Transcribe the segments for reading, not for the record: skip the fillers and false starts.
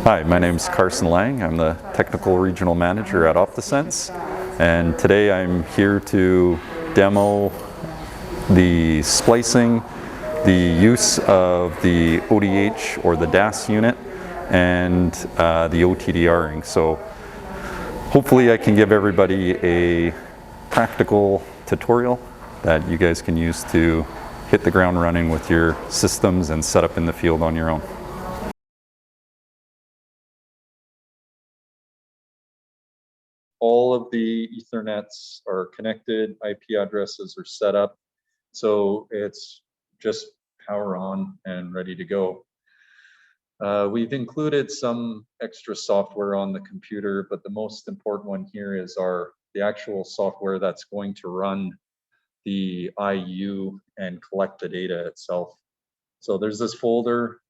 Hi, my name is Carson Lang. I'm the Technical Regional Manager at OptaSense, and today I'm here to demo the splicing, the use of the ODH or the DAS unit, and the OTDRing. So hopefully I can give everybody a practical tutorial that you guys can use to hit the ground running with your systems and set up in the field on your own. All of the Ethernets are connected, IP addresses are set up, so it's just power on and ready to go. We've included some extra software on the computer, but the most important one here is the actual software that's going to run the IU and collect the data itself. So there's this folder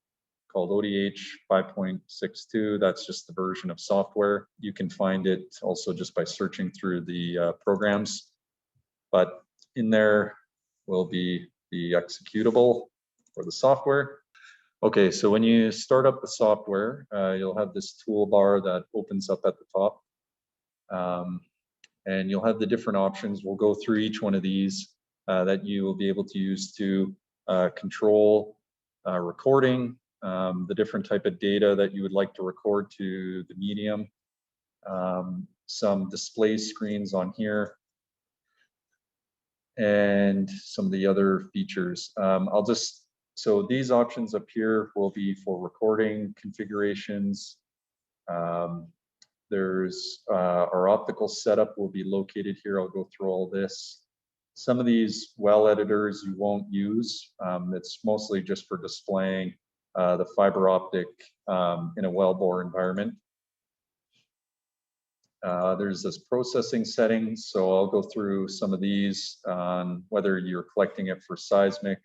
called ODH 5.62. That's just the version of software. You can find it also just by searching through the programs. But in there will be the executable for the software. Okay, so when you start up the software, you'll have this toolbar that opens up at the top. And you'll have the different options. We'll go through each one of these that you will be able to use to control recording, the different type of data that you would like to record to the medium, some display screens on here, and some of the other features. So these options up here will be for recording configurations. There's our optical setup will be located here. I'll go through all this. Some of these well editors you won't use. It's mostly just for displaying the fiber optic in a wellbore environment. There's this processing settings, so I'll go through some of these on whether you're collecting it for seismic.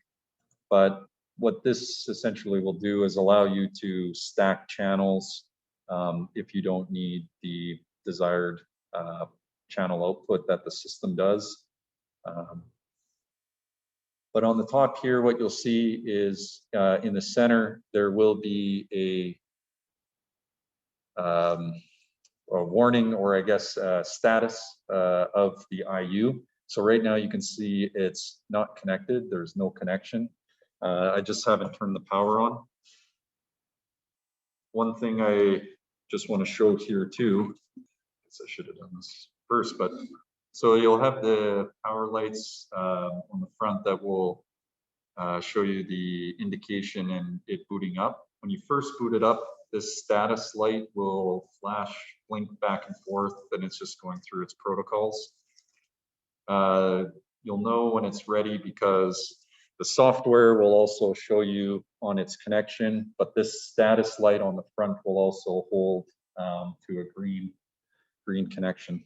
But what this essentially will do is allow you to stack channels if you don't need the desired channel output that the system does. But on the top here, what you'll see is in the center, there will be a warning, or I guess status of the IU. So right now you can see it's not connected. There's no connection. I just haven't turned the power on. One thing I just want to show here too, I guess I should have done this first, but so you'll have the power lights on the front that will show you the indication and it booting up. When you first boot it up, this status light will flash, blink back and forth, and it's just going through its protocols. You'll know when it's ready because the software will also show you on its connection, but this status light on the front will also hold to a green connection.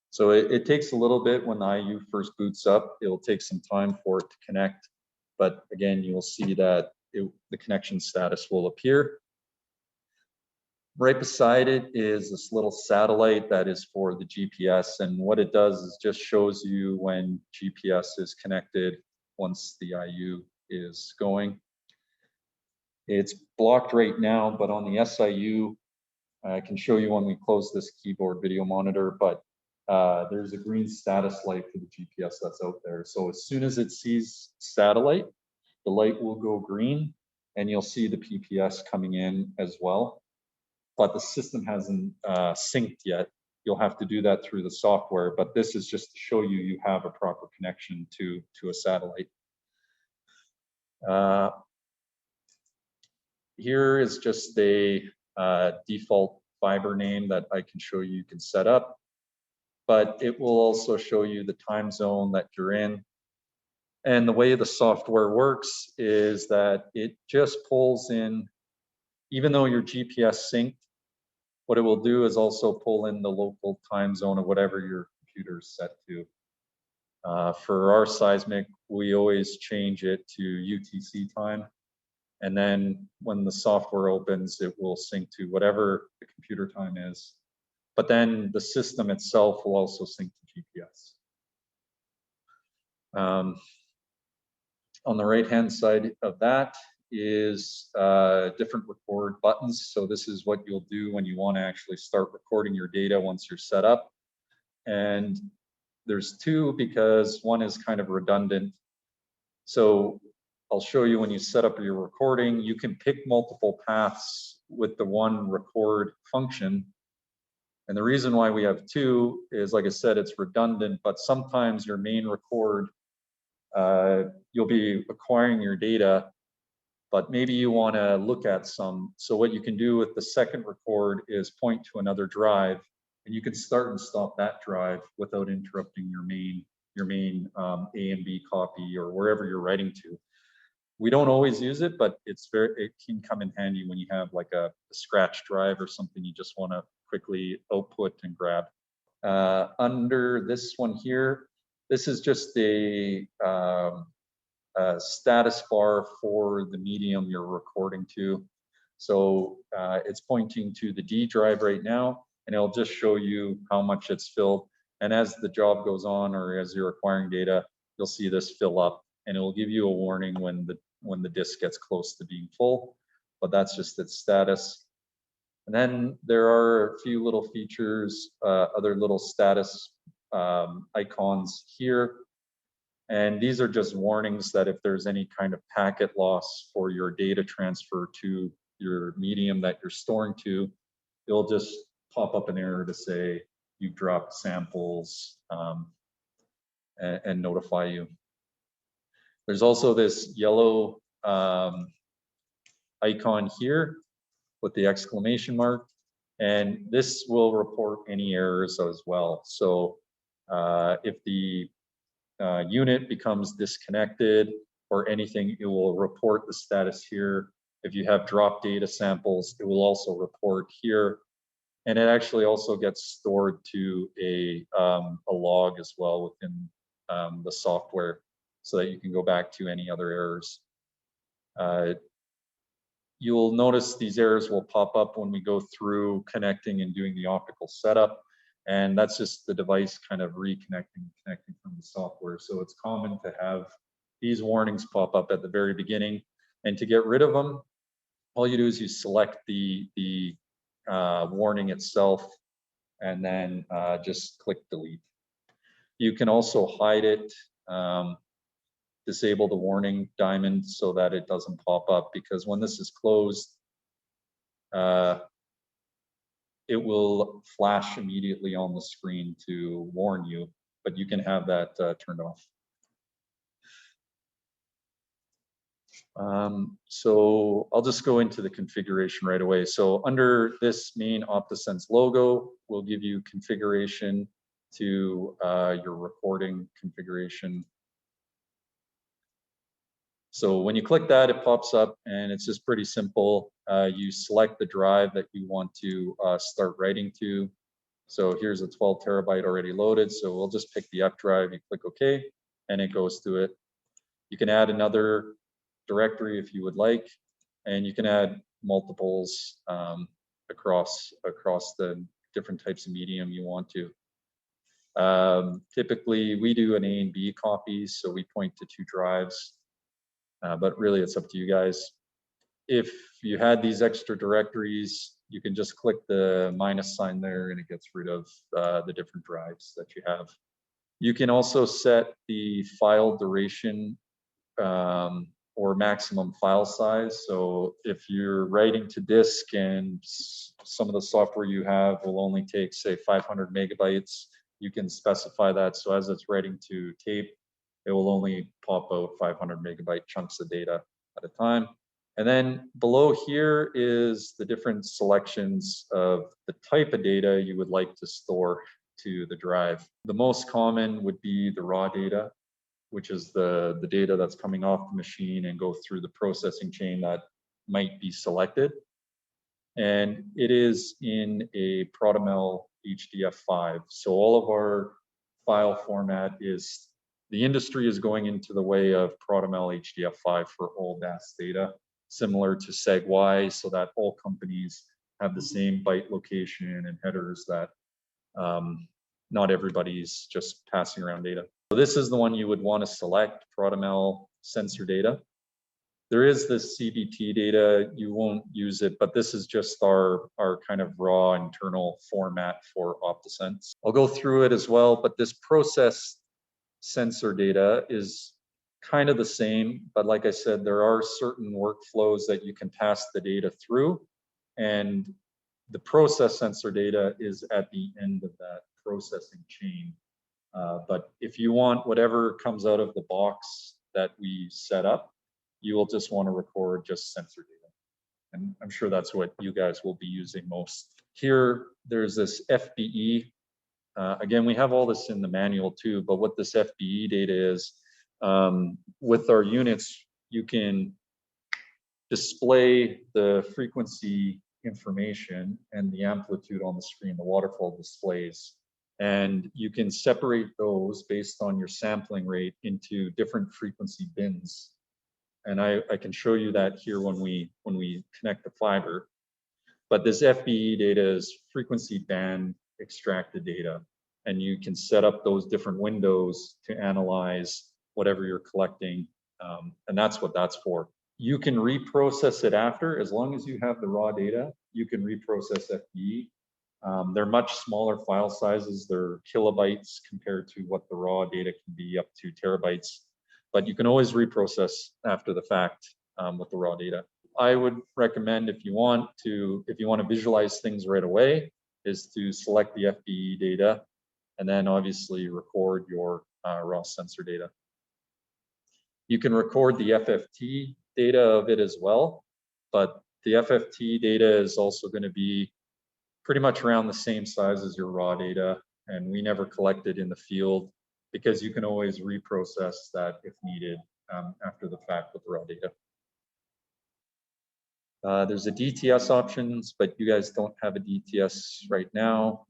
So it takes a little bit when the IU first boots up. It'll take some time for it to connect, but again, you'll see that the connection status will appear. Right beside it is this little satellite that is for the GPS, and what it does is just shows you when GPS is connected once the IU is going. It's blocked right now, but on the SIU, I can show you when we close this keyboard video monitor, but there's a green status light for the GPS that's out there. So as soon as it sees satellite, the light will go green and you'll see the PPS coming in as well. But the system hasn't synced yet. You'll have to do that through the software, but this is just to show you have a proper connection to a satellite. Here is just a default fiber name that I can show you can set up, but it will also show you the time zone that you're in. And the way the software works is that it just pulls in, even though your GPS synced, what it will do is also pull in the local time zone of whatever your computer is set to. For our seismic, we always change it to UTC time. And then when the software opens, it will sync to whatever the computer time is. But then the system itself will also sync to GPS. On the right-hand side of that is different record buttons. So this is what you'll do when you want to actually start recording your data once you're set up. And there's two because one is kind of redundant. So I'll show you when you set up your recording, you can pick multiple paths with the one record function. And the reason why we have two is, like I said, it's redundant, but sometimes your main record, you'll be acquiring your data, but maybe you want to look at some. So what you can do with the second record is point to another drive, and you can start and stop that drive without interrupting your main A and B copy or wherever you're writing to. We don't always use it, but it can come in handy when you have like a scratch drive or something you just want to quickly output and grab. Under this one here, this is just a status bar for the medium you're recording to. So it's pointing to the D drive right now, and it'll just show you how much it's filled. And as the job goes on, or as you're acquiring data, you'll see this fill up, and it will give you a warning when the disk gets close to being full. But that's just its status. And then there are a few little features, other little status icons here. And these are just warnings that if there's any kind of packet loss for your data transfer to your medium that you're storing to, it'll just pop up an error to say you've dropped samples and notify you. There's also this yellow icon here with the exclamation mark, and this will report any errors as well. So if the unit becomes disconnected or anything, it will report the status here. If you have dropped data samples, it will also report here. And it actually also gets stored to a log as well within the software, so that you can go back to any other errors. You'll notice these errors will pop up when we go through connecting and doing the optical setup. And that's just the device kind of reconnecting, connecting from the software. So it's common to have these warnings pop up at the very beginning. And to get rid of them, all you do is you select the warning itself, and then just click delete. You can also hide it, disable the warning diamond so that it doesn't pop up, because when this is closed, it will flash immediately on the screen to warn you, but you can have that turned off. So I'll just go into the configuration right away. So under this main OptaSense logo, we'll give you configuration to your recording configuration. So when you click that, it pops up, and it's just pretty simple. You select the drive that you want to start writing to. So here's a 12 terabyte already loaded. So we'll just pick the F drive, you click OK, and it goes to it. You can add another directory if you would like, and you can add multiples across the different types of medium you want to. Typically, we do an A and B copies, so we point to 2 drives. But really, it's up to you guys. If you had these extra directories, you can just click the minus sign there, and it gets rid of the different drives that you have. You can also set the file duration or maximum file size. So if you're writing to disk and some of the software you have will only take, say, 500 megabytes, you can specify that. So as it's writing to tape, it will only pop out 500 megabyte chunks of data at a time. And then below here is the different selections of the type of data you would like to store to the drive. The most common would be the raw data, which is the data that's coming off the machine and go through the processing chain that might be selected. And it is in a ProtoMel HDF5. So all of our file format is, the industry is going into the way of ProtoMel HDF5 for all DAS data, similar to SegWi, so that all companies have the same byte location and headers, that not everybody's just passing around data. So this is the one you would want to select, ProtoMel sensor data. There is this CDT data, you won't use it, but this is just our kind of raw internal format for OptaSense. I'll go through it as well, but this process sensor data is kind of the same, but like I said, there are certain workflows that you can pass the data through, and the process sensor data is at the end of that processing chain. But if you want whatever comes out of the box that we set up, you will just want to record just sensor data. And I'm sure that's what you guys will be using most. Here, there's this FBE. Again, we have all this in the manual too, but what this FBE data is, with our units, you can display the frequency information and the amplitude on the screen, the waterfall displays. And you can separate those based on your sampling rate into different frequency bins. And I can show you that here when we connect the fiber. But this FBE data is frequency band extracted data. And you can set up those different windows to analyze whatever you're collecting. And that's what that's for. You can reprocess it after, as long as you have the raw data, you can reprocess FBE. They're much smaller file sizes. They're kilobytes compared to what the raw data can be, up to terabytes. But you can always reprocess after the fact with the raw data. I would recommend, if you want to visualize things right away, is to select the FBE data and then obviously record your raw sensor data. You can record the FFT data of it as well, but the FFT data is also going to be pretty much around the same size as your raw data, and we never collect it in the field because you can always reprocess that if needed after the fact with the raw data. There's a DTS options, but you guys don't have a DTS right now.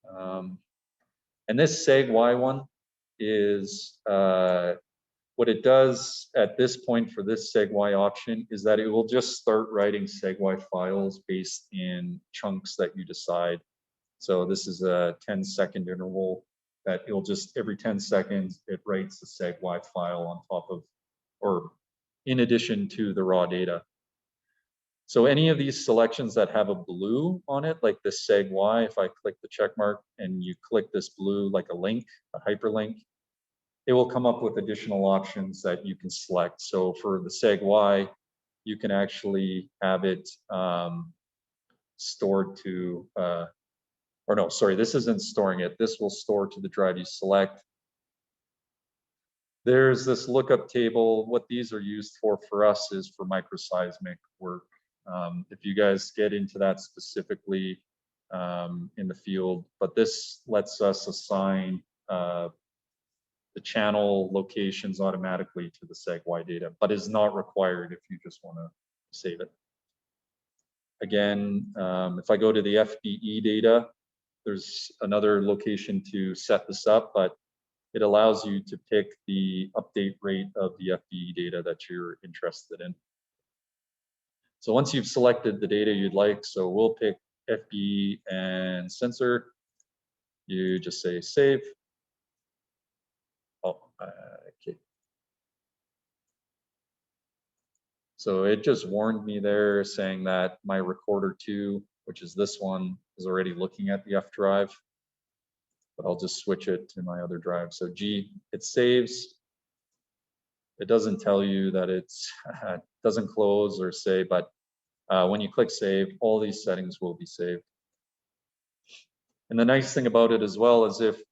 And this seg-y one is what it does at this point for this seg-y option is that it will just start writing seg-y files based in chunks that you decide. So this is a 10-second interval that it'll just, every 10 seconds, it writes a seg-y file on top of, or in addition to the raw data. So any of these selections that have a blue on it, like this seg-y, if I click the check mark and you click this blue, like a link, a hyperlink, it will come up with additional options that you can select. So for the seg-y, you can actually have it stored to, or no, sorry, this isn't storing it. This will store to the drive you select. There's this lookup table. What these are used for us is for microseismic work. If you guys get into that specifically in the field, but this lets us assign the channel locations automatically to the seg-y data, but is not required if you just want to save it. Again, if I go to the FBE data, there's another location to set this up, but it allows you to pick the update rate of the FBE data that you're interested in. So once you've selected the data you'd like, so we'll pick FBE and sensor, you just say save. Oh, okay. So it just warned me there saying that my recorder 2, which is this one, is already looking at the F drive, but I'll just switch it to my other drive. So G, it saves. It doesn't tell you that it's doesn't close or say, but when you click save, all these settings will be saved. And the nice thing about it as well is if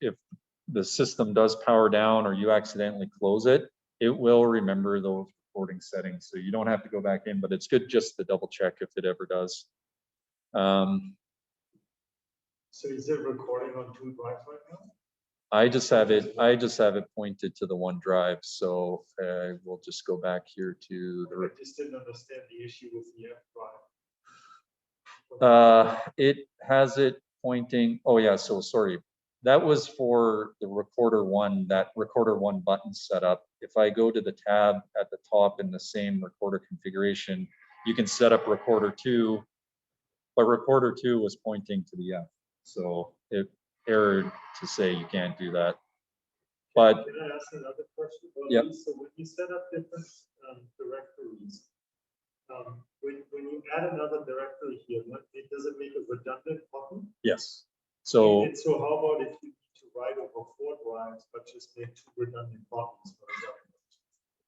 the system does power down or you accidentally close it, it will remember those recording settings. So you don't have to go back in, but it's good just to double check if it ever does. So is it recording on 2 drives right now? I just have it pointed to the one drive. So we'll just go back here to the. I just didn't understand the issue with the F drive. It has it pointing. Oh yeah, so sorry. That was for the recorder 1, that recorder 1 button setup. If I go to the tab at the top in the same recorder configuration, you can set up recorder 2, but recorder 2 was pointing to the F. So it errored to say you can't do that. But can I ask another question about yep. these? So when you set up different directories, add another directory here, does it make a redundant copy? Yes. So So how about if you need to write over 4 drives, but just make 2 redundant copies for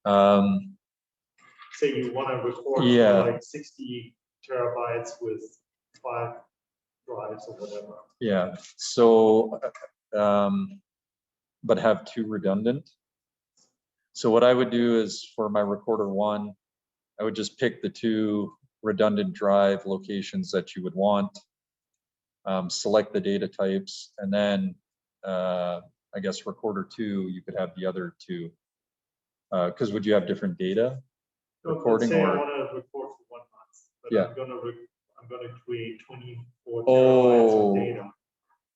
example? Say you want to record yeah. for like 60 terabytes with 5 drives or whatever. Yeah. So, but have 2 redundant. So what I would do is for my recorder 1, I would just pick the 2 redundant drive locations that you would want, select the data types, and then I guess recorder 2, you could have the other 2. Because would you have different data recording? Let's say or I want to record for 1 month, but yeah. I'm gonna create 24 terabytes of Oh. data.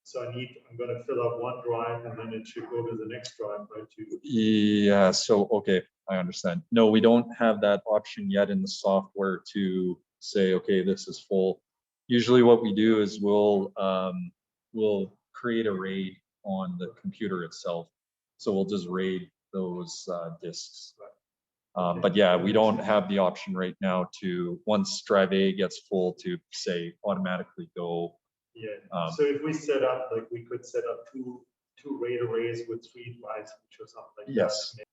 So I'm going to fill up 1 drive and then it should go to the next drive, right? Yeah, so, okay, I understand. No, we don't have that option yet in the software to say, okay, this is full. Usually what we do is we'll create a RAID on the computer itself. So we'll just RAID those disks. But yeah, we don't have the option right now to, once drive A gets full, to say automatically go. Yeah. So if we set up, like we could set up two RAID arrays with 3 drives, or something like yes. that.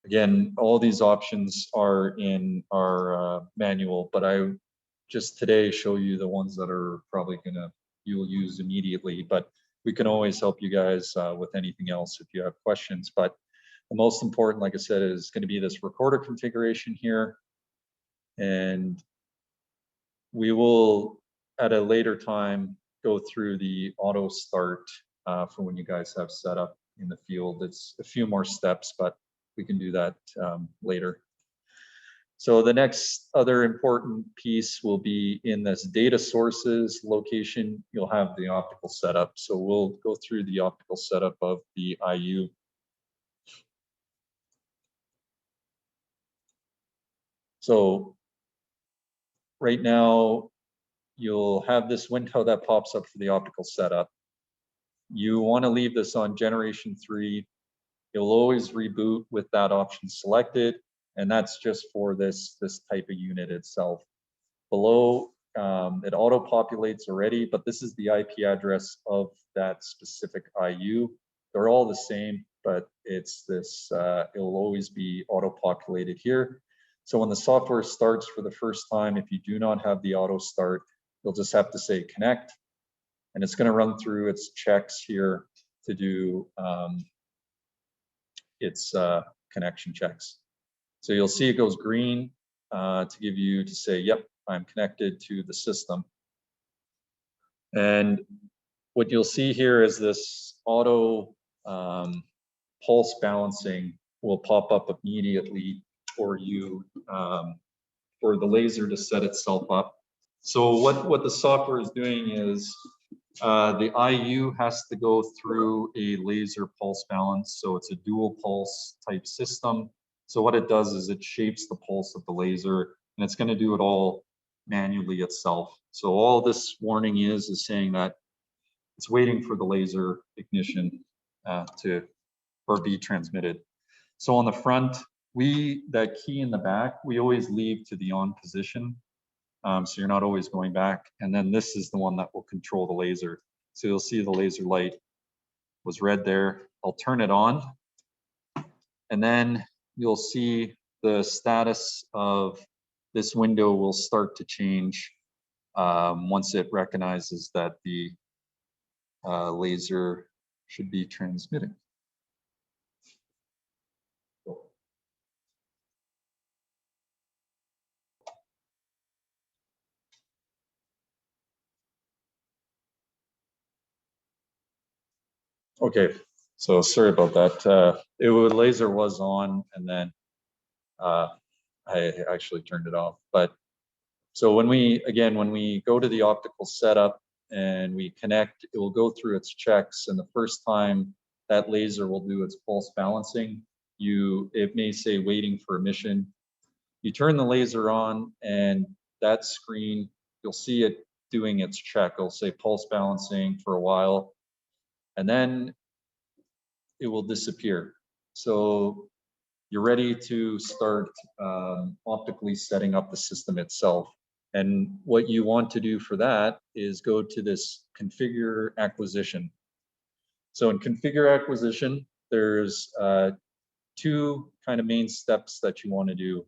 Again, all these options are in our manual, but I just today show you the ones that are probably you'll use immediately, but we can always help you guys with anything else if you have questions. But the most important, like I said, is going to be this recorder configuration here. And we will, at a later time, go through the auto start for when you guys have set up in the field. It's a few more steps, but we can do that later. So the next other important piece will be in this data sources location, you'll have the optical setup. So we'll go through the optical setup of the IU. So right now, you'll have this window that pops up for the optical setup. You want to leave this on generation 3. You'll always reboot with that option selected, and that's just for this type of unit itself. Below, it auto-populates already, but this is the IP address of that specific IU. They're all the same, but it's this, it'll always be auto-populated here. So when the software starts for the first time, if you do not have the auto start, you'll just have to say connect, and it's going to run through its checks here to do its connection checks. So you'll see it goes green to give you to say, yep, I'm connected to the system. And what you'll see here is this auto pulse balancing will pop up immediately for you for the laser to set itself up. So what the software is doing is the IU has to go through a laser pulse balance. So it's a dual pulse type system. So what it does is it shapes the pulse of the laser, and it's going to do it all manually itself. So all this warning is saying that it's waiting for the laser ignition or be transmitted. So on the front, that key in the back, we always leave to the on position. So you're not always going back. And then this is the one that will control the laser. So you'll see the laser light was red there. I'll turn it on. And then you'll see the status of this window will start to change once it recognizes that the laser should be transmitting. Okay, so sorry about that. Laser was on, and then I actually turned it off. But so when we go to the optical setup and we connect, it will go through its checks, and the first time that laser will do its pulse balancing, it may say waiting for emission. You turn the laser on, and that screen, you'll see it doing its check. It'll say pulse balancing for a while, and then it will disappear. So you're ready to start optically setting up the system itself. And what you want to do for that is go to this configure acquisition. So in configure acquisition, there's two kind of main steps that you want to do.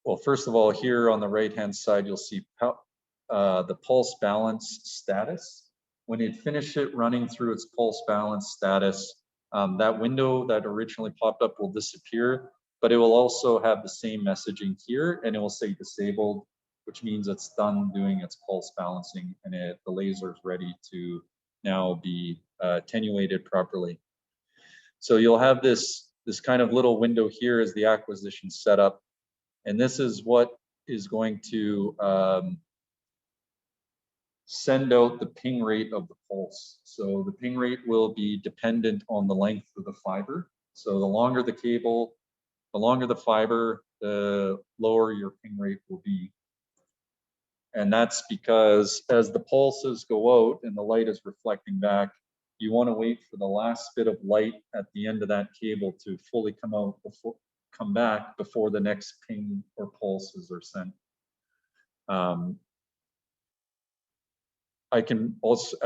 Well, first of all, here on the right-hand side, you'll see the pulse balance status. When you finish it running through its pulse balance status, that window that originally popped up will disappear, but it will also have the same messaging here, and it will say disabled, which means it's done doing its pulse balancing, and the laser is ready to now be attenuated properly. So you'll have this kind of little window here as the acquisition setup. And this is what is going to send out the ping rate of the pulse. So the ping rate will be dependent on the length of the fiber. So the longer the cable, the longer the fiber, the lower your ping rate will be. And that's because as the pulses go out and the light is reflecting back, you want to wait for the last bit of light at the end of that cable to fully come back before the next ping or pulses are sent. I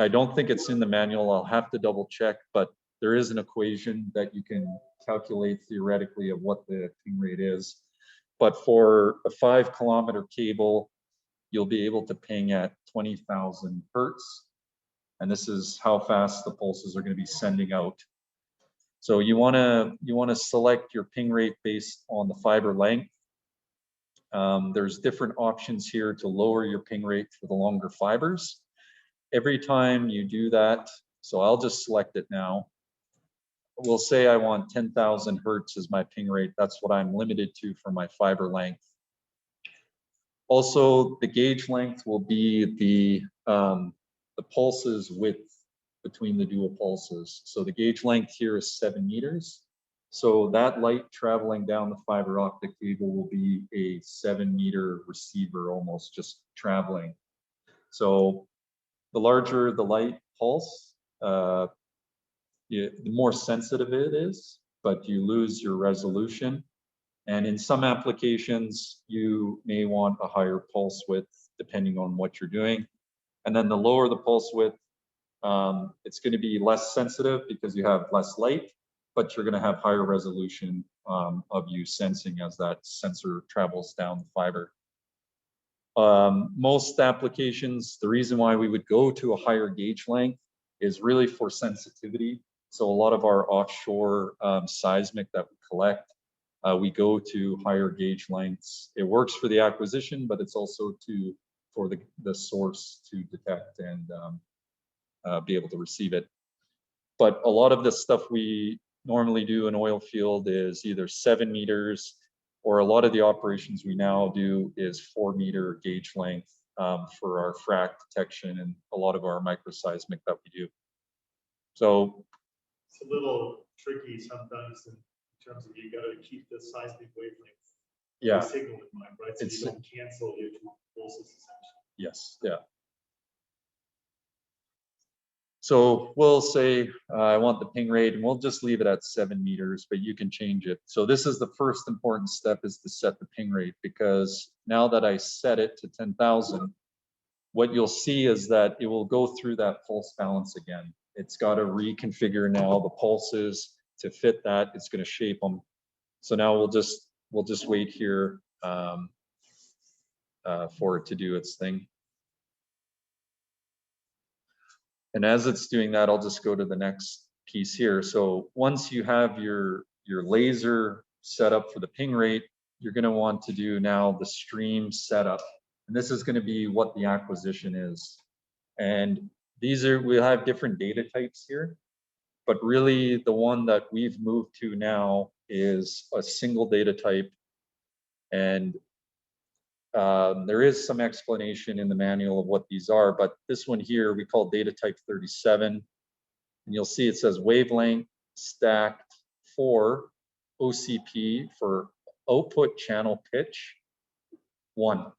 don't think it's in the manual. I'll have to double check, but there is an equation that you can calculate theoretically of what the ping rate is. But for a 5-kilometer cable, you'll be able to ping at 20,000 hertz. And this is how fast the pulses are going to be sending out. So you want to select your ping rate based on the fiber length. There's different options here to lower your ping rate for the longer fibers. Every time you do that, so I'll just select it now. We'll say I want 10,000 hertz as my ping rate. That's what I'm limited to for my fiber length. Also, the gauge length will be the pulses width between the dual pulses. So the gauge length here is 7 meters. So that light traveling down the fiber optic cable will be a 7-meter receiver, almost just traveling. So the larger the light pulse, the more sensitive it is, but you lose your resolution. And in some applications, you may want a higher pulse width depending on what you're doing. And then the lower the pulse width, it's going to be less sensitive because you have less light, but you're going to have higher resolution of you sensing as that sensor travels down the fiber. Most applications, the reason why we would go to a higher gauge length is really for sensitivity. So a lot of our offshore seismic that we collect, we go to higher gauge lengths. It works for the acquisition, but it's also for the source to detect and be able to receive it. But a lot of the stuff we normally do in oil field is either 7 meters, or a lot of the operations we now do is 4-meter gauge length for our frac detection and a lot of our microseismic that we do. So it's a little tricky sometimes in terms of you got to keep the seismic wavelength signal in mind, right? So you don't cancel your two pulses essentially. Yes, yeah. So we'll say I want the ping rate, and we'll just leave it at 7 meters, but you can change it. So this is the first important step, is to set the ping rate, because now that I set it to 10,000, what you'll see is that it will go through that pulse balance again. It's got to reconfigure now the pulses to fit that. It's going to shape them. So now we'll just wait here for it to do its thing. And as it's doing that, I'll just go to the next piece here. So once you have your laser set up for the ping rate, you're going to want to do now the stream setup. And this is going to be what the acquisition is. And we'll have different data types here, but really the one that we've moved to now is a single data type. And there is some explanation in the manual of what these are, but this one here we call data type 37. And you'll see it says wavelength stacked for OCP for output channel pitch 1.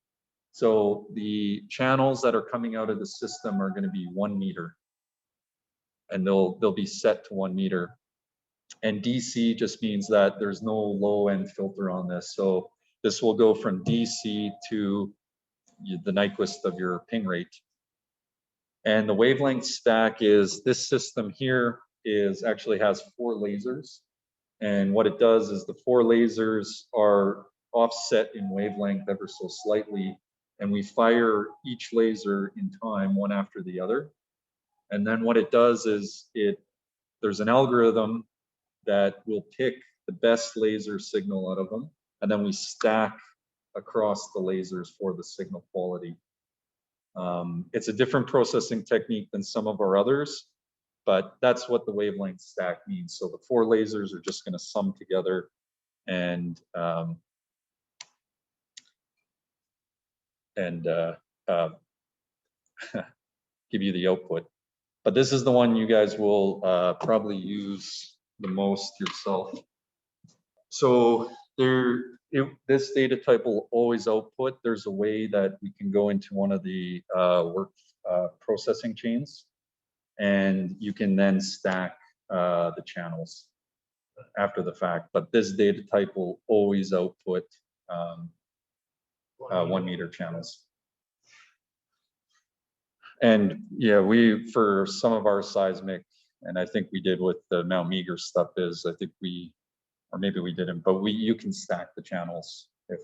So the channels that are coming out of the system are going to be 1 meter. and they'll be set to 1 meter. And DC just means that there's no low end filter on this. So this will go from DC to the Nyquist of your ping rate. And the wavelength stack is this system here is actually has 4 lasers. And what it does is the 4 lasers are offset in wavelength ever so slightly. And we fire each laser in time, one after the other. And then what it does is there's an algorithm that will pick the best laser signal out of them. And then we stack across the lasers for the signal quality. It's a different processing technique than some of our others, but that's what the wavelength stack means. So the 4 lasers are just going to sum together and give you the output. But this is the one you guys will probably use the most yourself. So this data type will always output. There's a way that we can go into one of the work processing chains, and you can then stack the channels after the fact. But this data type will always output 1 meter channels. And yeah, for some of our seismic, and I think we did with the Mount Meager stuff is, I think or maybe we didn't, but you can stack the channels if.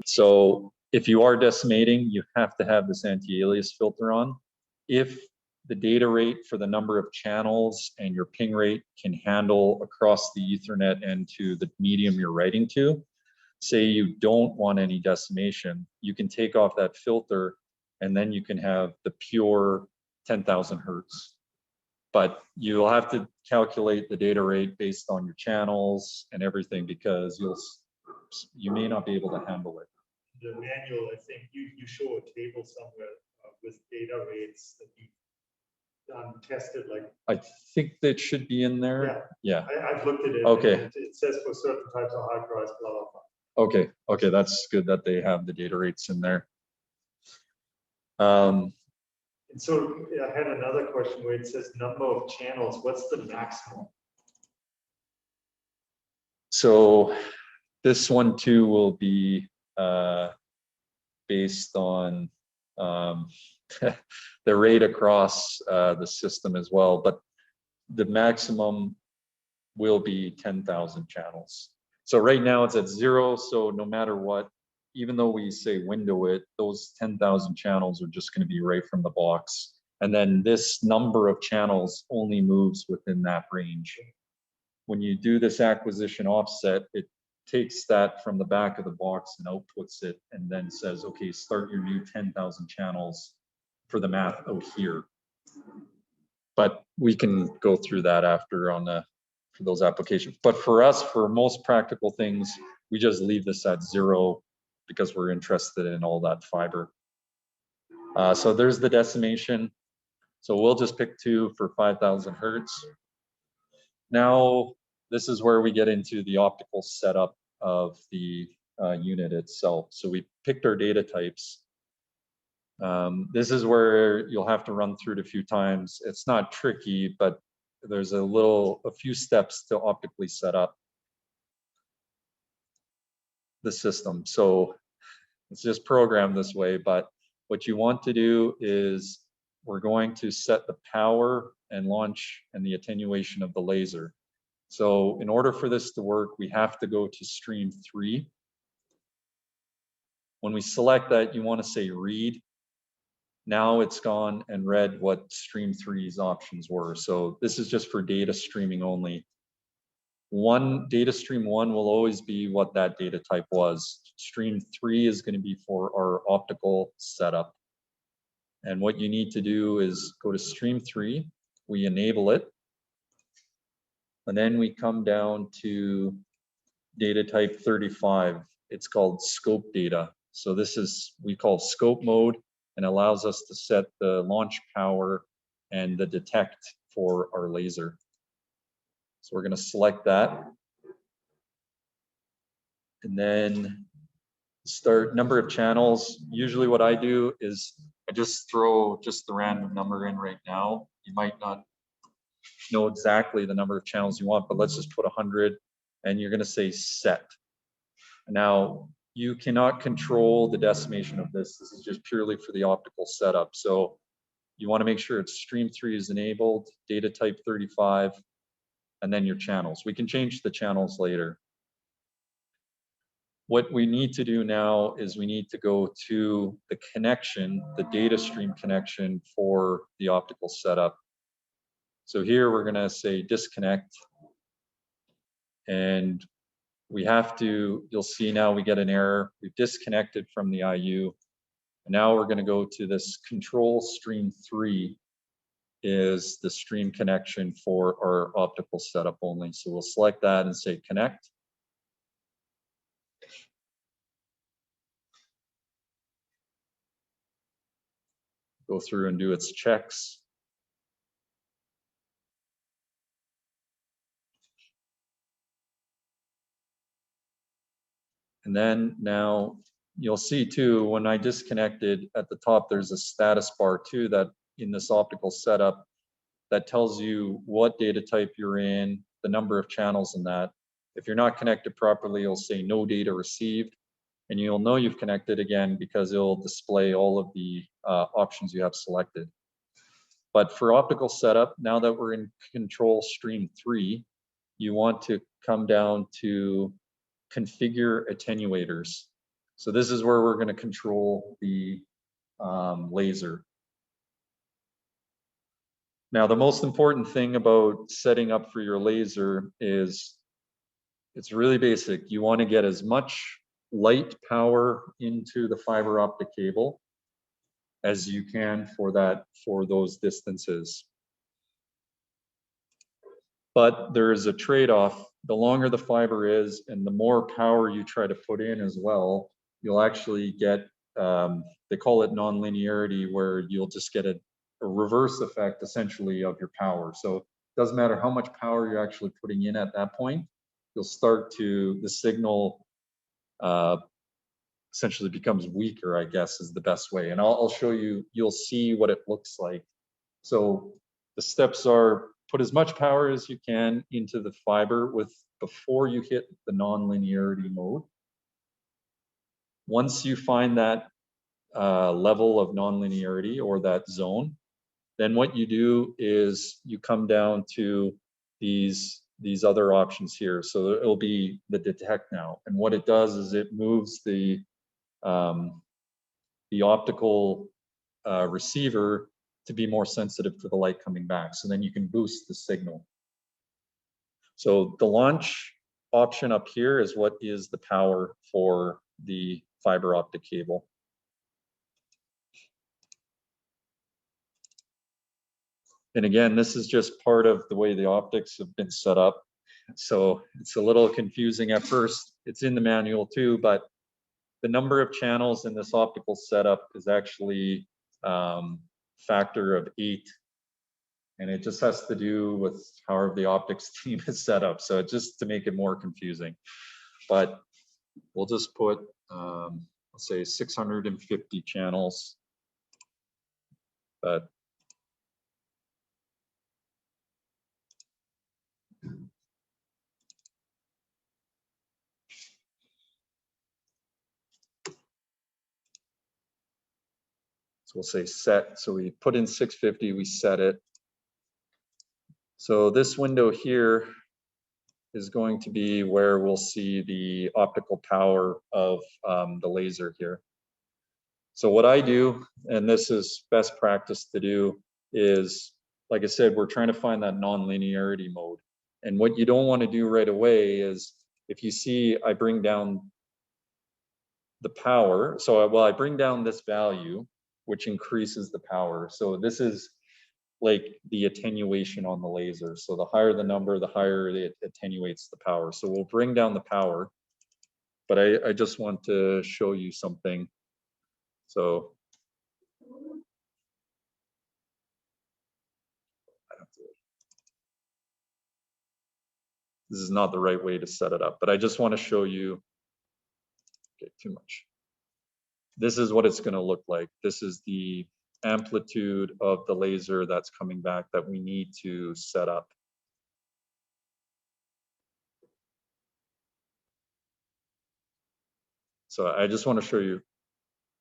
So if you are decimating, you have to have this anti-alias filter on. If the data rate for the number of channels and your ping rate can handle across the Ethernet and to the medium you're writing to, say you don't want any decimation, you can take off that filter and then you can have the pure 10,000 hertz. But you'll have to calculate the data rate based on your channels and everything, because you may not be able to handle it. The manual, I think you show a table somewhere with data rates that you tested, like. I think that should be in there. Yeah. I've looked at it. Okay. It says for certain types of hard drives, blah, blah, blah. Okay, that's good that they have the data rates in there. And so I had another question where it says number of channels. What's the maximum? So this one too will be based on the rate across the system as well, but the maximum will be 10,000 channels. So right now it's at 0, so no matter what, even though we say window it, those 10,000 channels are just going to be right from the box. And then this number of channels only moves within that range. When you do this acquisition offset, it takes that from the back of the box and outputs it, and then says, okay, start your new 10,000 channels for the math out here. But we can go through that after for those applications. But for us, for most practical things, we just leave this at 0 because we're interested in all that fiber. So there's the decimation. So we'll just pick 2 for 5,000 hertz. Now, this is where we get into the optical setup of the unit itself. So we picked our data types. This is where you'll have to run through it a few times. It's not tricky, but there's a few steps to optically set up the system. So it's just programmed this way, but what you want to do is we're going to set the power and launch and the attenuation of the laser. So in order for this to work, we have to go to stream 3. When we select that, you want to say read. Now it's gone and read what stream 3's options were. So this is just for data streaming only. Data stream 1 will always be what that data type was. Stream 3 is going to be for our optical setup. And what you need to do is go to stream 3, we enable it, and then we come down to data type 35. It's called scope data. So this is, we call scope mode, and allows us to set the launch power and the detect for our laser. So we're going to select that. And then Start number of channels. Usually what I do is I just throw just the random number in right now. You might not know exactly the number of channels you want, but let's just put 100 and you're going to say set. Now you cannot control the decimation of this. This is just purely for the optical setup. So you want to make sure it's stream 3 is enabled, data type 35, and then your channels. We can change the channels later. What we need to do now is we need to go to the connection, the data stream connection for the optical setup. So here we're going to say disconnect, and we have to, you'll see now we get an error. We've disconnected from the IU. And now we're going to go to this control stream 3 is the stream connection for our optical setup only. So we'll select that and say connect. Go through and do its checks. And then now you'll see too, when I disconnected at the top, there's a status bar too that in this optical setup that tells you what data type you're in, the number of channels in that. If you're not connected properly, it'll say no data received. And you'll know you've connected again because it'll display all of the options you have selected. But for optical setup, now that we're in control stream 3, you want to come down to configure attenuators. So this is where we're going to control the laser. Now, the most important thing about setting up for your laser is it's really basic. You want to get as much light power into the fiber optic cable as you can for those distances. But there is a trade-off. The longer the fiber is and the more power you try to put in as well, you'll actually get, they call it nonlinearity, where you'll just get a reverse effect essentially of your power. So it doesn't matter how much power you're actually putting in at that point, you'll start to, the signal essentially becomes weaker, I guess is the best way. And I'll show you, you'll see what it looks like. So the steps are put as much power as you can into the fiber before you hit the nonlinearity mode. Once you find that level of nonlinearity or that zone, then what you do is you come down to these other options here. So it'll be the detect now. And what it does is it moves the optical receiver to be more sensitive to the light coming back. So then you can boost the signal. So the launch option up here is what is the power for the fiber optic cable. And again, this is just part of the way the optics have been set up. So it's a little confusing at first. It's in the manual too, but the number of channels in this optical setup is actually factor of 8. And it just has to do with how the optics team is set up. So just to make it more confusing, but we'll just put, let's say 650 channels. But so we'll say set. So we put in 650, we set it. So this window here is going to be where we'll see the optical power of the laser here. So what I do, and this is best practice to do, is, like I said, we're trying to find that nonlinearity mode. And what you don't want to do right away is, if you see I bring down the power, so I bring down this value, which increases the power. So this is like the attenuation on the laser. So the higher the number, the higher it attenuates the power. So we'll bring down the power, but I just want to show you something. So this is not the right way to set it up, but I just want to show you, okay, too much. this is what it's going to look like. This is the amplitude of the laser that's coming back that we need to set up. So I just want to show you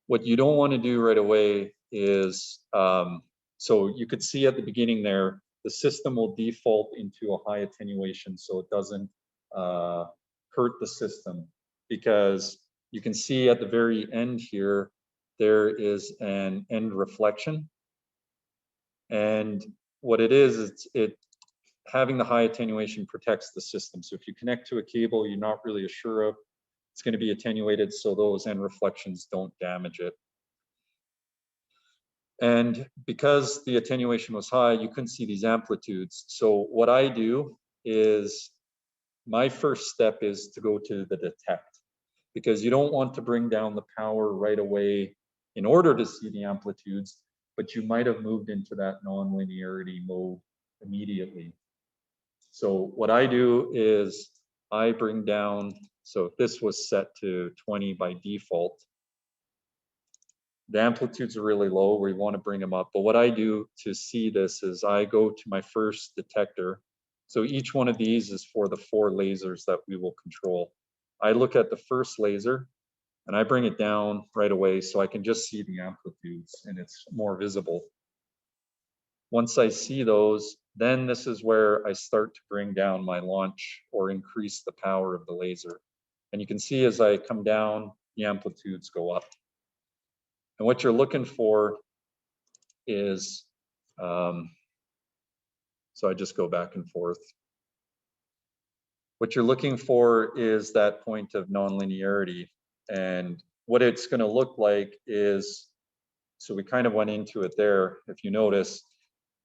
what you don't want to do right away is, so you could see at the beginning there, the system will default into a high attenuation so it doesn't hurt the system, because you can see at the very end here, there is an end reflection. And what it is, having the high attenuation protects the system. So if you connect to a cable you're not really sure of, it's going to be attenuated so those end reflections don't damage it. And because the attenuation was high, you couldn't see these amplitudes. So what I do is, my first step is to go to the detect, because you don't want to bring down the power right away in order to see the amplitudes, but you might have moved into that non-linearity mode immediately. So what I do is I bring down, so if this was set to 20 by default, the amplitudes are really low, we want to bring them up. But what I do to see this is I go to my first detector. So each one of these is for the 4 lasers that we will control. I look at the first laser and I bring it down right away so I can just see the amplitudes and it's more visible. Once I see those, then this is where I start to bring down my launch or increase the power of the laser. And you can see as I come down, the amplitudes go up. And what you're looking for is, so I just go back and forth. What you're looking for is that point of nonlinearity. And what it's going to look like is, so we kind of went into it there. If you notice,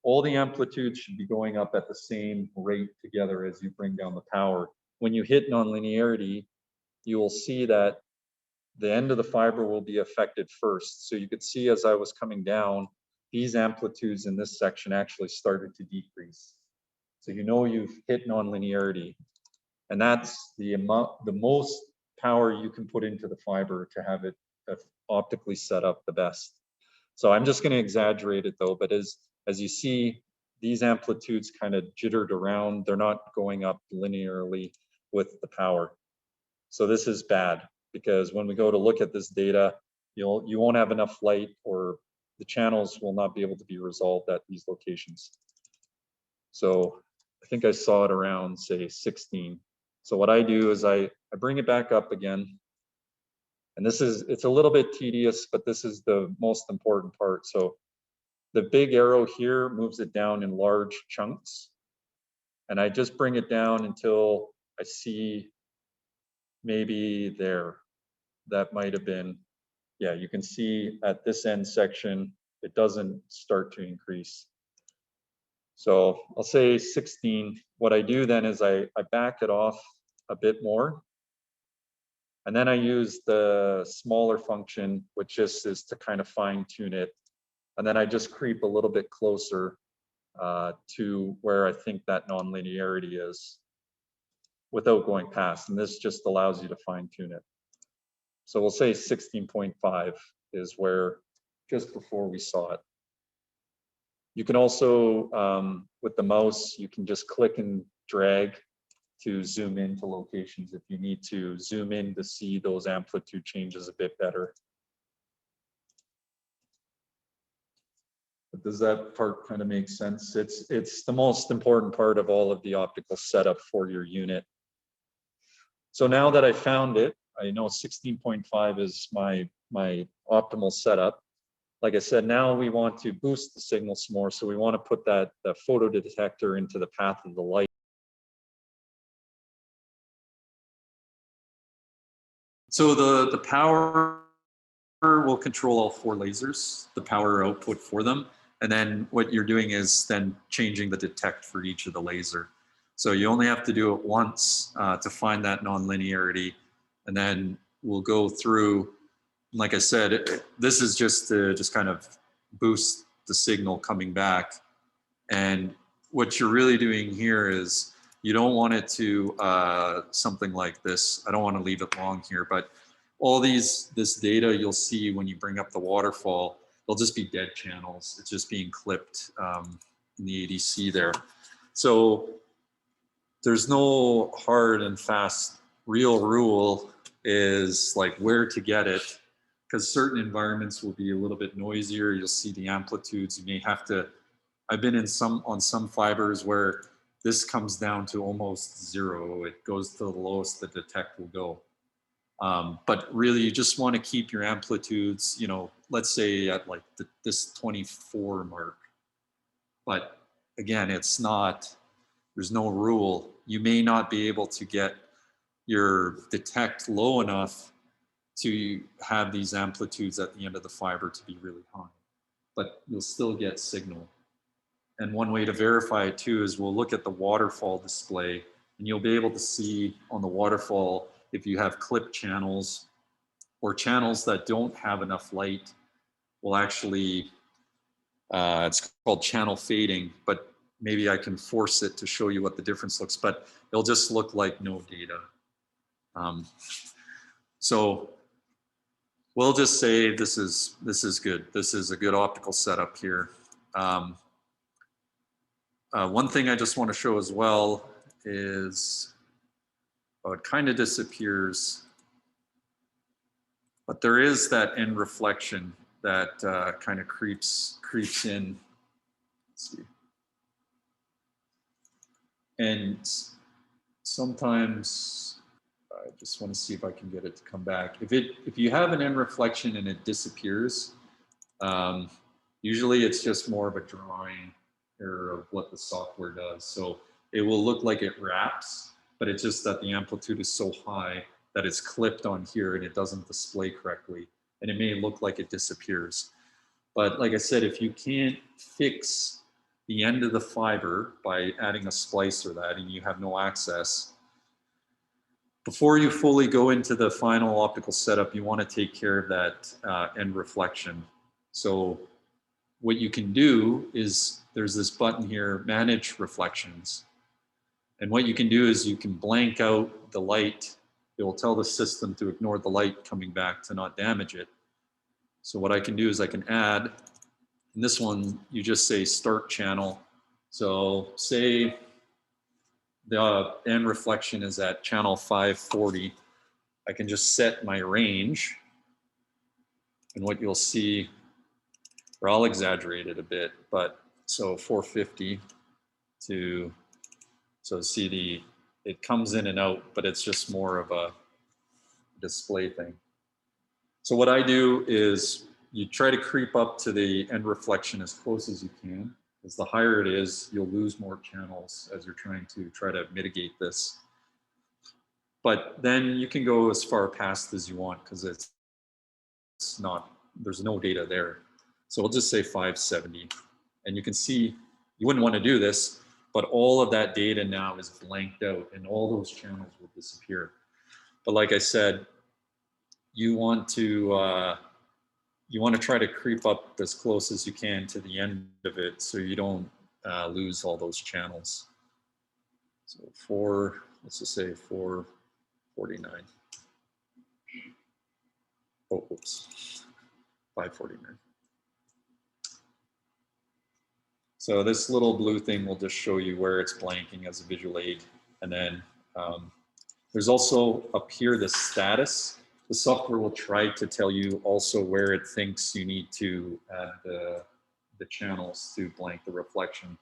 all the amplitudes should be going up at the same rate together as you bring down the power. When you hit nonlinearity, you will see that the end of the fiber will be affected first. So you could see as I was coming down, these amplitudes in this section actually started to decrease. So you know you've hit nonlinearity. And that's the amount, the most power you can put into the fiber to have it optically set up the best. So I'm just going to exaggerate it though, but as you see, these amplitudes kind of jittered around. They're not going up linearly with the power. So this is bad, because when we go to look at this data, you won't have enough light, or the channels will not be able to be resolved at these locations. So I think I saw it around, say, 16. So what I do is I bring it back up again. And it's a little bit tedious, but this is the most important part. So the big arrow here moves it down in large chunks. And I just bring it down until I see maybe there. That might have been, yeah, you can see at this end section, it doesn't start to increase. So I'll say 16. What I do then is I back it off a bit more. And then I use the smaller function, which just is to kind of fine tune it. And then I just creep a little bit closer to where I think that nonlinearity is without going past. And this just allows you to fine tune it. So we'll say 16.5 is where, just before we saw it. You can also, with the mouse, you can just click and drag to zoom into locations if you need to zoom in to see those amplitude changes a bit better. But does that part kind of make sense? It's the most important part of all of the optical setup for your unit. So now that I found it, I know 16.5 is my optimal setup. Like I said, now we want to boost the signal some more. So we want to put the photo detector into the path of the light. So the power will control all 4 lasers, the power output for them. And then what you're doing is then changing the detect for each of the laser. So you only have to do it once to find that nonlinearity. And then we'll go through, like I said, this is just to kind of boost the signal coming back. And what you're really doing here is you don't want it to something like this. I don't want to leave it long here, but all this data you'll see when you bring up the waterfall, they'll just be dead channels. It's just being clipped in the ADC there. So there's no hard and fast real rule is like where to get it, because certain environments will be a little bit noisier. You'll see the amplitudes. You may have to, I've been in on some fibers where this comes down to almost zero. It goes to the lowest the detect will go. But really you just want to keep your amplitudes, you know, let's say at like this 24 mark. But again, it's not, there's no rule. You may not be able to get your detect low enough to have these amplitudes at the end of the fiber to be really high, but you'll still get signal. And one way to verify it too is we'll look at the waterfall display, and you'll be able to see on the waterfall if you have clip channels or channels that don't have enough light will actually, it's called channel fading, but maybe I can force it to show you what the difference looks, but it'll just look like no data. So we'll just say this is good. This is a good optical setup here. One thing I just want to show as well is, oh, it kind of disappears, but there is that end reflection that kind of creeps in. Let's see. And sometimes I just want to see if I can get it to come back. If you have an end reflection and it disappears, usually it's just more of a drawing error of what the software does. So it will look like it wraps, but it's just that the amplitude is so high that it's clipped on here and it doesn't display correctly. And it may look like it disappears. But like I said, if you can't fix the end of the fiber by adding a splice or that, and you have no access, before you fully go into the final optical setup, you want to take care of that end reflection. So what you can do is there's this button here, manage reflections. And what you can do is you can blank out the light. It will tell the system to ignore the light coming back to not damage it. So what I can do is I can add, in this one, you just say start channel. So say the end reflection is at channel 540. I can just set my range. And what you'll see, or I'll exaggerate it a bit, but so 450 to, so see it comes in and out, but it's just more of a display thing. So what I do is you try to creep up to the end reflection as close as you can, because the higher it is, you'll lose more channels as you're trying to try to mitigate this. But then you can go as far past as you want because it's not, there's no data there. So we'll just say 570. And you can see, you wouldn't want to do this, but all of that data now is blanked out and all those channels will disappear. But like I said, you want to try to creep up as close as you can to the end of it so you don't lose all those channels. So let's just say 449. Oh, oops, 549. So this little blue thing will just show you where it's blanking as a visual aid. And then there's also up here the status. The software will try to tell you also where it thinks you need to add the channels to blank the reflection.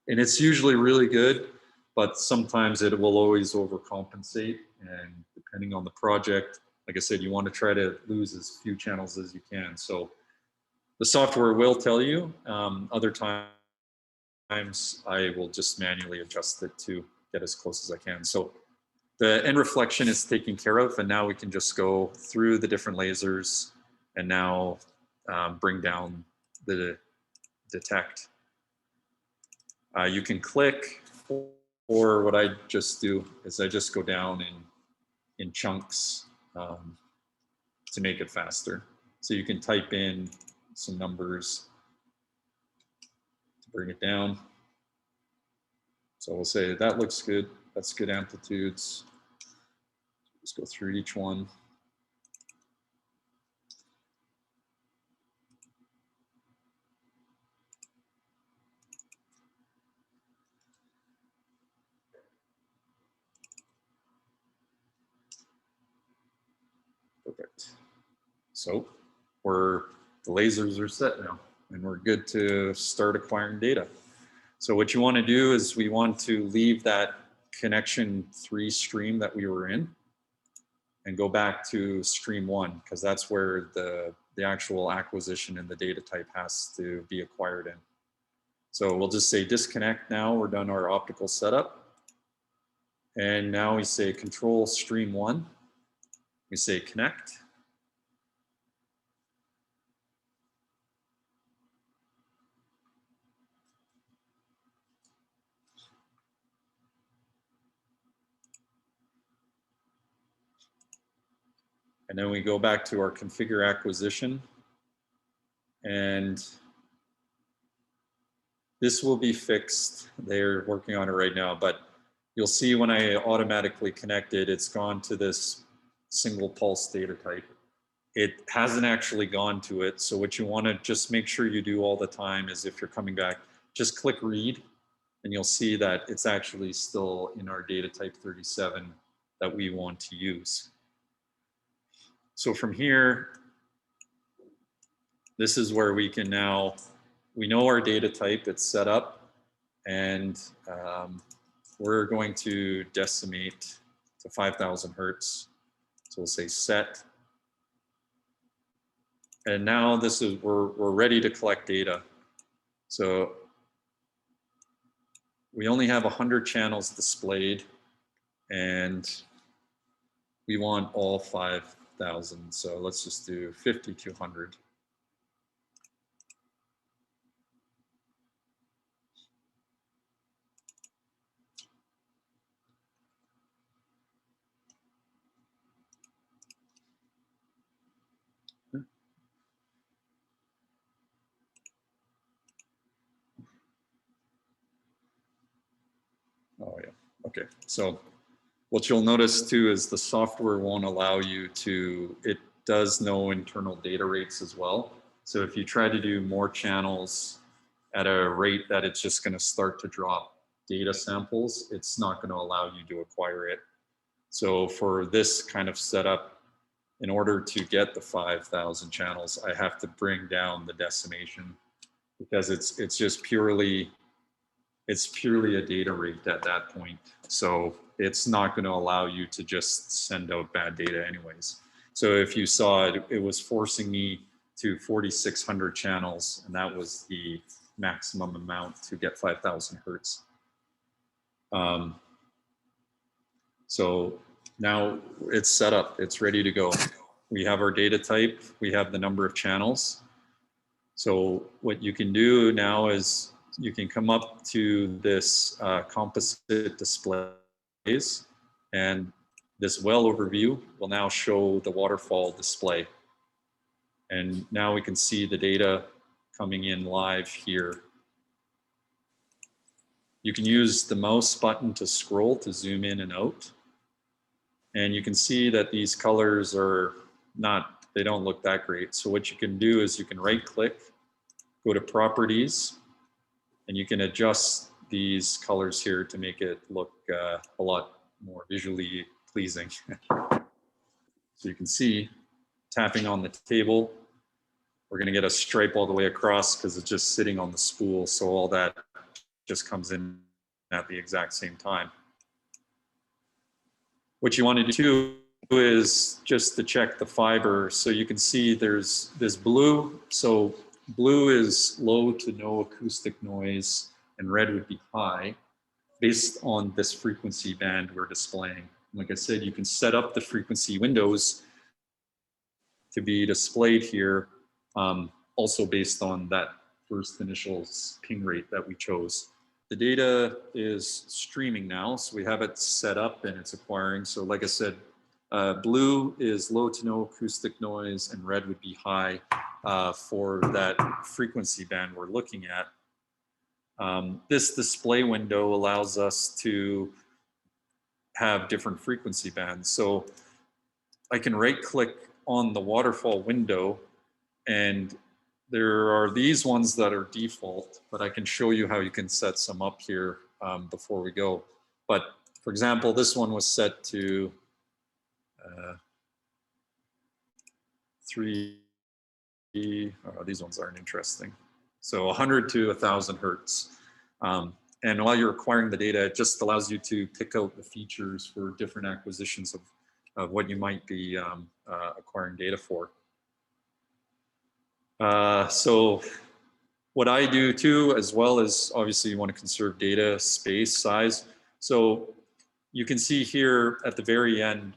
And it's usually really good, but sometimes it will always overcompensate. And depending on the project, like I said, you want to try to lose as few channels as you can. So the software will tell you. Other times I will just manually adjust it to get as close as I can. So the end reflection is taken care of, and now we can just go through the different lasers and now bring down the detect. You can click, or what I just do is I just go down in chunks to make it faster. So you can type in some numbers to bring it down. So we'll say that looks good. That's good amplitudes. Just go through each one. Perfect. So the lasers are set now and we're good to start acquiring data. So what you want to do is we want to leave that connection 3 stream that we were in and go back to stream 1 because that's where the actual acquisition and the data type has to be acquired in. So we'll just say disconnect now. We're done our optical setup. And now we say control stream 1. We say connect. And then we go back to our configure acquisition. And this will be fixed. They're working on it right now, but you'll see when I automatically connect it, it's gone to this single pulse data type. It hasn't actually gone to it. So what you want to just make sure you do all the time is if you're coming back, just click read and you'll see that it's actually still in our data type 37 that we want to use. So from here, this is where we can now, we know our data type, it's set up, and we're going to decimate to 5,000 hertz. So we'll say set. And now this is, we're ready to collect data. So we only have 100 channels displayed and we want all 5,000. So let's just do 50 to 100. Oh yeah, okay. So what you'll notice too is the software won't allow you to, it does know internal data rates as well. So if you try to do more channels at a rate that it's just going to start to drop data samples, it's not going to allow you to acquire it. So for this kind of setup, in order to get the 5,000 channels, I have to bring down the decimation because it's just purely, it's purely a data rate at that point. So it's not going to allow you to just send out bad data anyways. So if you saw it, it was forcing me to 4,600 channels, and that was the maximum amount to get 5,000 hertz. So now it's set up, it's ready to go. We have our data type, we have the number of channels. So what you can do now is you can come up to this composite displays, and this well overview will now show the waterfall display. And now we can see the data coming in live here. You can use the mouse button to scroll to zoom in and out. And you can see that these colors are not, they don't look that great. So what you can do is you can right click, go to properties, and you can adjust these colors here to make it look a lot more visually pleasing. So you can see, tapping on the table, we're going to get a stripe all the way across because it's just sitting on the spool. So all that just comes in at the exact same time. What you want to do is just to check the fiber. So you can see there's this blue. So blue is low to no acoustic noise, and red would be high based on this frequency band we're displaying. Like I said, you can set up the frequency windows to be displayed here, also based on that first initial ping rate that we chose. The data is streaming now, so we have it set up and it's acquiring. So like I said, blue is low to no acoustic noise and red would be high for that frequency band we're looking at. This display window allows us to have different frequency bands. So I can right click on the waterfall window, and there are these ones that are default, but I can show you how you can set some up here before we go. But for example, this one was set to Oh, these ones aren't interesting. So 100 to 1,000 hertz. And while you're acquiring the data, it just allows you to pick out the features for different acquisitions of what you might be acquiring data for. So what I do too, as well as obviously you want to conserve data, space, size. So you can see here at the very end,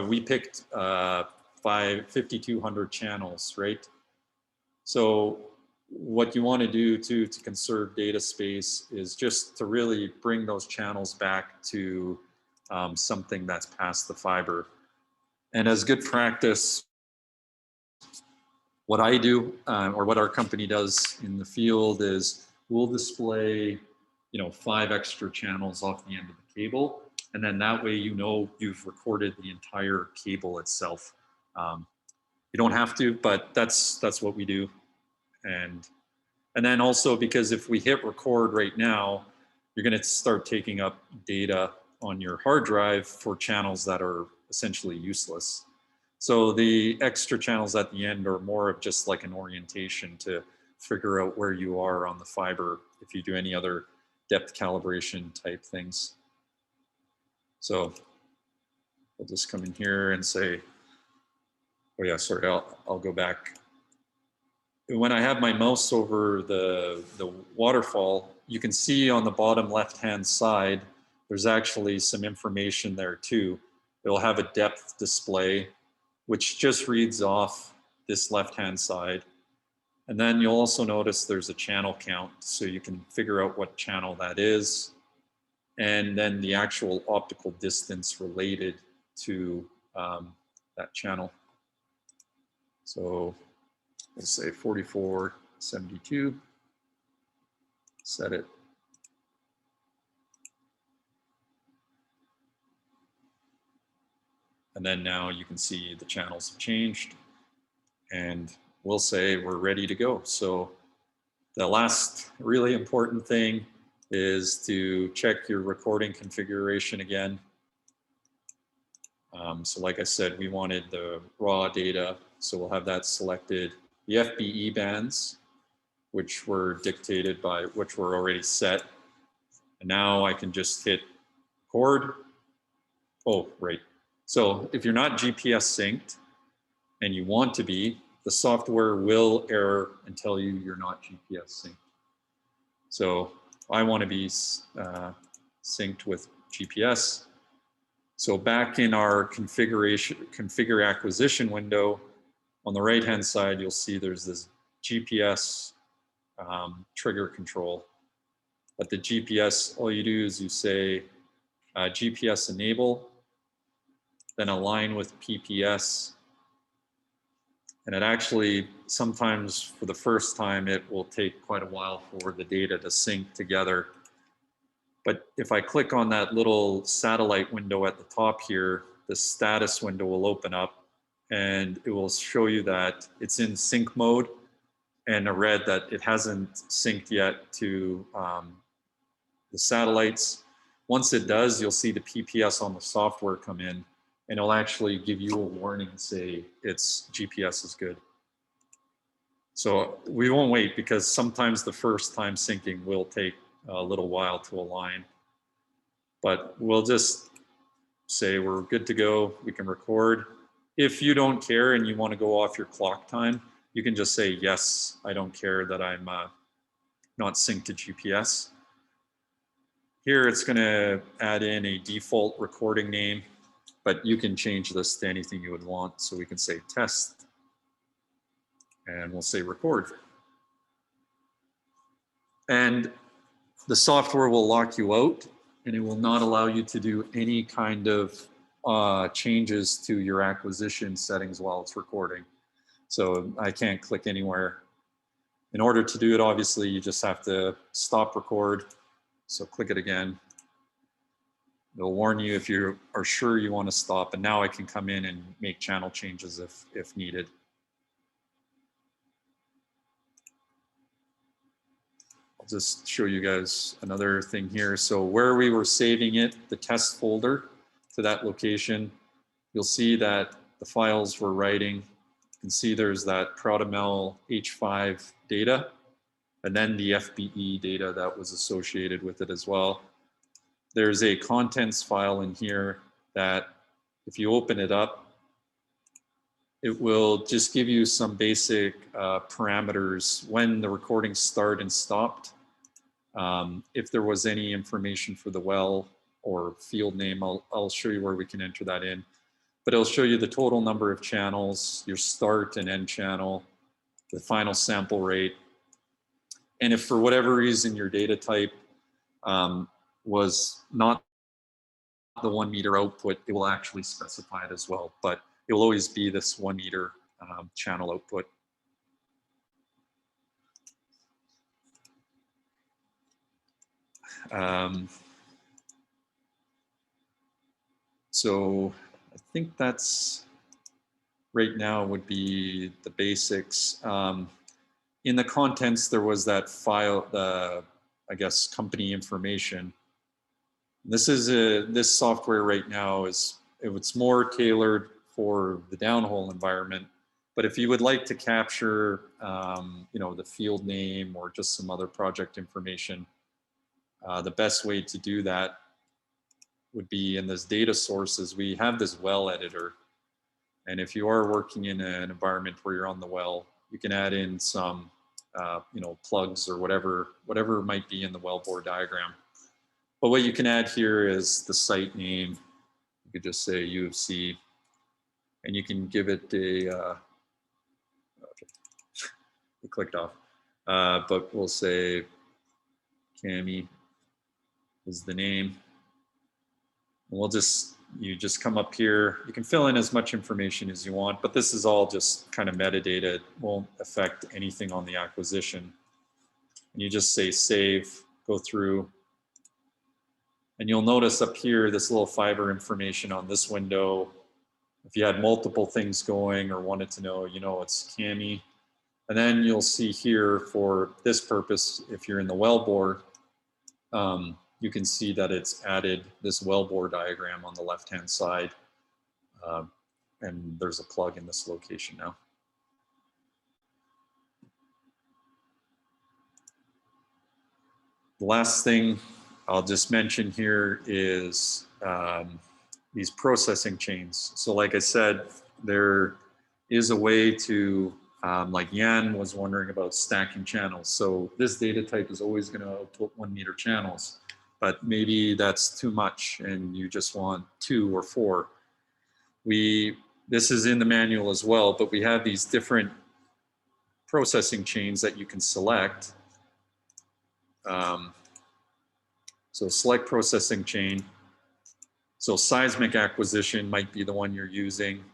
we picked 5,200 channels, right? So what you want to do to conserve data space is just to really bring those channels back to something that's past the fiber. And as good practice, what I do or what our company does in the field is we'll display, 5 extra channels off the end of the cable. And then that way, you've recorded the entire cable itself. You don't have to, but that's what we do. And then also because if we hit record right now, you're going to start taking up data on your hard drive for channels that are essentially useless. So the extra channels at the end are more of just like an orientation to figure out where you are on the fiber if you do any other depth calibration type things. So I'll just come in here and say, oh yeah, sorry, I'll go back. When I have my mouse over the waterfall, you can see on the bottom left-hand side, there's actually some information there too. It'll have a depth display, which just reads off this left-hand side. And then you'll also notice there's a channel count, so you can figure out what channel that is, and then the actual optical distance related to that channel. So let's say 4472, set it. And then now you can see the channels have changed, and we'll say we're ready to go. So the last really important thing is to check your recording configuration again. So like I said, we wanted the raw data, so we'll have that selected. The FBE bands, which were dictated by, which were already set. And now I can just hit record. Oh, right. So if you're not GPS synced and you want to be, the software will error and tell you you're not GPS synced. So I want to be synced with GPS. So back in our configure acquisition window, on the right-hand side, you'll see there's this GPS trigger control. But the GPS, all you do is you say GPS enable, then align with PPS. And it actually, sometimes for the first time, it will take quite a while for the data to sync together. But if I click on that little satellite window at the top here, the status window will open up and it will show you that it's in sync mode and a red that it hasn't synced yet to the satellites. Once it does, you'll see the PPS on the software come in and it'll actually give you a warning and say its GPS is good. So we won't wait because sometimes the first time syncing will take a little while to align. But we'll just say we're good to go, we can record. If you don't care and you want to go off your clock time, you can just say, yes, I don't care that I'm not synced to GPS. Here it's going to add in a default recording name, but you can change this to anything you would want. So we can say test, and we'll say record. And the software will lock you out, and it will not allow you to do any kind of changes to your acquisition settings while it's recording. So I can't click anywhere. In order to do it, obviously, you just have to stop record. So click it again. It'll warn you if you are sure you want to stop. And now I can come in and make channel changes if needed. I'll just show you guys another thing here. So where we were saving it, the test folder to that location, you'll see that the files we're writing You can see there's that ProtoMel H5 data, and then the FBE data that was associated with it as well. There's a contents file in here that if you open it up, it will just give you some basic parameters when the recording started and stopped. If there was any information for the well or field name, I'll show you where we can enter that in. But it'll show you the total number of channels, your start and end channel, the final sample rate. And if for whatever reason your data type was not the 1 meter output, it will actually specify it as well. But it will always be this 1 meter channel output. So I think that's right now would be the basics. In the contents, there was that file, the, I guess, company information. This is this software right now it's more tailored for the downhole environment. But if you would like to capture, you know, the field name or just some other project information, the best way to do that would be in this data sources. We have this well editor. And if you are working in an environment where you're on the well, you can add in some, you know, plugs or whatever might be in the wellbore diagram. But what you can add here is the site name. You could just say U of C, and you can give it a, okay. It clicked off, but we'll say Cami is the name. And we'll you just come up here. You can fill in as much information as you want, but this is all just kind of metadata. It won't affect anything on the acquisition. And you just say save, go through, and you'll notice up here this little fiber information on this window. If you had multiple things going or wanted to know, you know, it's Cami. And then you'll see here for this purpose, if you're in the wellbore, you can see that it's added this wellbore diagram on the left-hand side. And there's a plug in this location now. The last thing I'll just mention here is these processing chains. So like I said, there is a way to, like Jan was wondering about stacking channels. So this data type is always going to output 1 meter channels, but maybe that's too much and you just want 2 or 4. This is in the manual as well, but we have these different processing chains that you can select. So select processing chain. So seismic acquisition might be the one you're using.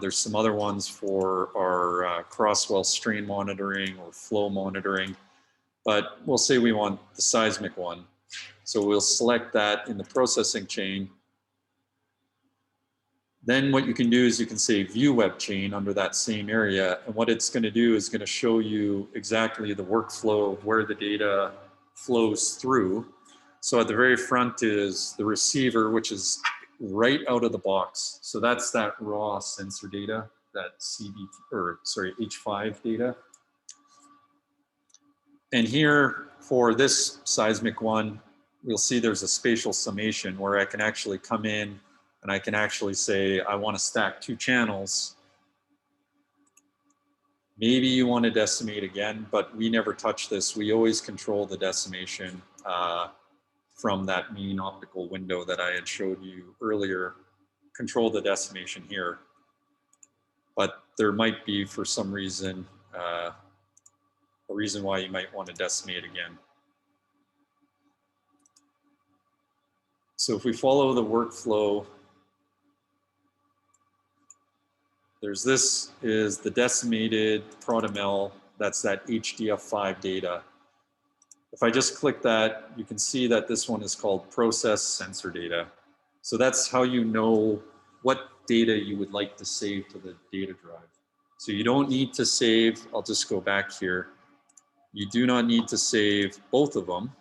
There's some other ones for our crosswell strain monitoring or flow monitoring, but we'll say we want the seismic one. So we'll select that in the processing chain. Then what you can do is you can say view web chain under that same area. And what it's going to do is going to show you exactly the workflow of where the data flows through. So at the very front is the receiver, which is right out of the box. So that's that raw sensor data, that H5 data. And here for this seismic one, we'll see there's a spatial summation where I can actually come in and I can actually say, I want to stack 2 channels. Maybe you want to decimate again, but we never touch this. We always control the decimation from that mean optical window that I had showed you earlier. Control the decimation here. But there might be, for some reason, a reason why you might want to decimate again. So if we follow the workflow, this is the decimated ProtoMel, that's that HDF5 data. If I just click that, you can see that this one is called process sensor data. So that's how you know what data you would like to save to the data drive. So you don't need to save, I'll just go back here. You do not need to save both of them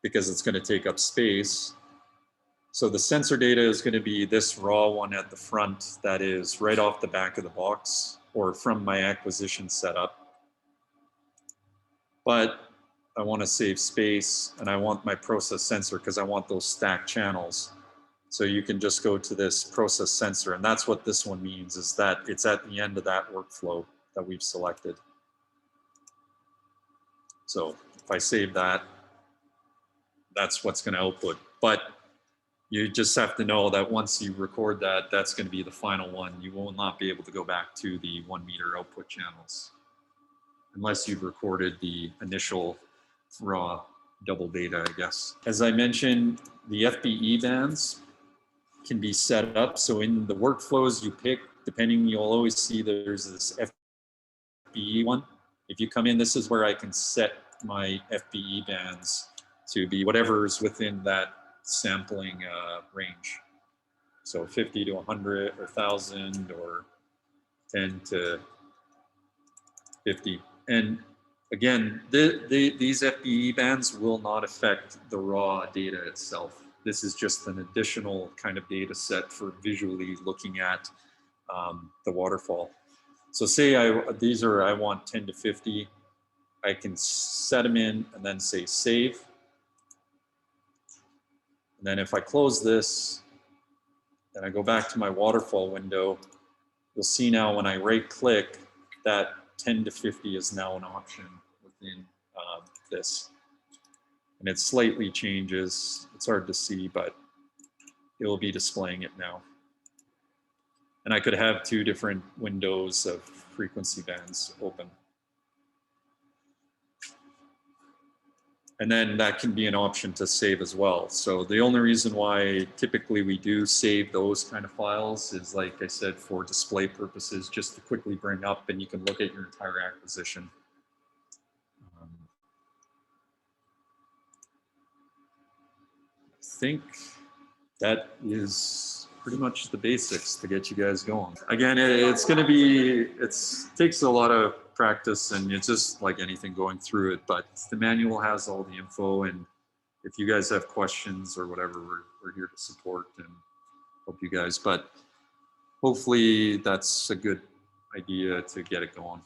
because it's going to take up space. So the sensor data is going to be this raw one at the front that is right off the back of the box or from my acquisition setup. But I want to save space and I want my process sensor because I want those stacked channels. So you can just go to this process sensor, and that's what this one means, is that it's at the end of that workflow that we've selected. So if I save that, that's what's going to output. But you just have to know that once you record that, that's going to be the final one. You will not be able to go back to the 1 meter output channels unless you've recorded the initial raw double data, I guess. As I mentioned, the FBE bands can be set up. So in the workflows you pick, depending, you'll always see there's this FBE one. If you come in, this is where I can set my FBE bands to be whatever's within that sampling range. So 50 to 100 or 1,000 or 10 to 50. And again, these FBE bands will not affect the raw data itself. This is just an additional kind of data set for visually looking at the waterfall. So say I want 10 to 50. I can set them in and then say save. And then if I close this and I go back to my waterfall window, you'll see now when I right click that 10 to 50 is now an option within this. And it slightly changes. It's hard to see, but it will be displaying it now. And I could have 2 different windows of frequency bands open. And then that can be an option to save as well. So the only reason why typically we do save those kind of files is, like I said, for display purposes, just to quickly bring up and you can look at your entire acquisition. I think that is pretty much the basics to get you guys going. Again, it's going to be, it takes a lot of practice, and it's just like anything going through it, but the manual has all the info, and if you guys have questions or whatever, we're here to support and help you guys. But hopefully that's a good idea to get it going.